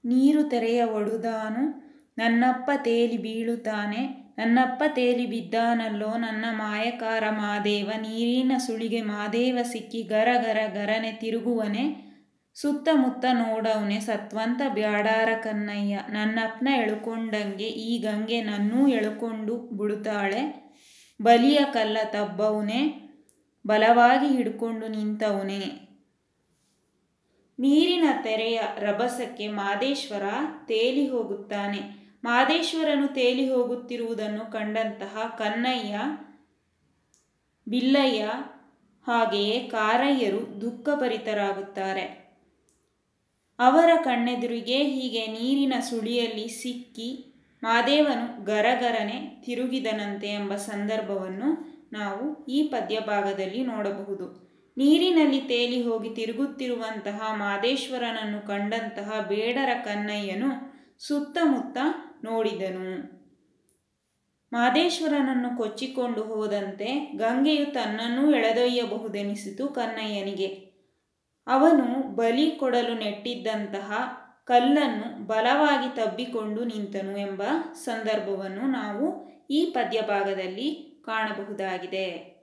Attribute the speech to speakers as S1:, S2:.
S1: ನೀರು ತೆರೆಯ ಒಡುದಾನು ನನ್ನಪ್ಪ ತೇಲಿ ಬೀಳುತ್ತಾನೆ. ನನ್ನಪ್ಪ ತೇಲಿ ಬಿದ್ದಾನಲ್ಲೋ ನನ್ನ ಮಾಯಕಾರ ಮಾದೇವ. ನೀರಿನ ಸುಳಿಗೆ ಮಾದೇವ ಸಿಕ್ಕಿ ಗರ ಗರ ಗರನೆ ತಿರುಗುವನೆ. ಸುತ್ತಮುತ್ತ ನೋಡವ್ನೆ ಸತ್ವಂತ ಬ್ಯಾಡಾರ ಕನ್ನಯ್ಯ. ನನ್ನಪ್ಪನ ಎಳ್ಕೊಂಡಂಗೆ ಈ ಗಂಗೆ ನನ್ನೂ ಎಳ್ಕೊಂಡು ಬಿಡುತ್ತಾಳೆ. ಬಲಿಯ ಕಲ್ಲ ತಬ್ಬವ್ನೆ ಬಲವಾಗಿ ಹಿಡ್ಕೊಂಡು ನಿಂತವ್ನೆ. ನೀರಿನ ತೆರೆಯ ರಭಸಕ್ಕೆ ಮಾದೇಶ್ವರ ತೇಲಿ ಹೋಗುತ್ತಾನೆ. ಮಾದೇಶ್ವರನು ತೇಲಿ ಹೋಗುತ್ತಿರುವುದನ್ನು ಕಂಡಂತಹ ಕನ್ನಯ್ಯ, ಬಿಲ್ಲಯ್ಯ ಹಾಗೆಯೇ ಕಾರಯ್ಯರು ದುಃಖಭರಿತರಾಗುತ್ತಾರೆ. ಅವರ ಕಣ್ಣೆದುರಿಗೆ ಹೀಗೆ ನೀರಿನ ಸುಳಿಯಲ್ಲಿ ಸಿಕ್ಕಿ ಮಾದೇವನು ಗರಗರನೆ ತಿರುಗಿದನಂತೆ ಎಂಬ ಸಂದರ್ಭವನ್ನು ನಾವು ಈ ಪದ್ಯಭಾಗದಲ್ಲಿ ನೋಡಬಹುದು. ನೀರಿನಲ್ಲಿ ತೇಲಿ ಹೋಗಿ ತಿರುಗುತ್ತಿರುವಂತಹ ಮಾದೇಶ್ವರನನ್ನು ಕಂಡಂತಹ ಬೇಡರ ಕನ್ನಯ್ಯನು ಸುತ್ತಮುತ್ತ ನೋಡಿದನು. ಮಾದೇಶ್ವರನನ್ನು ಕೊಚ್ಚಿಕೊಂಡು ಹೋದಂತೆ ಗಂಗೆಯು ತನ್ನನ್ನೂ ಎಳೆದೊಯ್ಯಬಹುದೆನಿಸಿತು ಕನ್ನಯ್ಯನಿಗೆ. ಅವನು ಬಲಿ ಕೊಡಲು ನೆಟ್ಟಿದ್ದಂತಹ ಕಲ್ಲನ್ನು ಬಲವಾಗಿ ತಬ್ಬಿಕೊಂಡು ನಿಂತನು ಎಂಬ ಸಂದರ್ಭವನ್ನು ನಾವು ಈ ಪದ್ಯಭಾಗದಲ್ಲಿ ಕಾಣಬಹುದಾಗಿದೆ.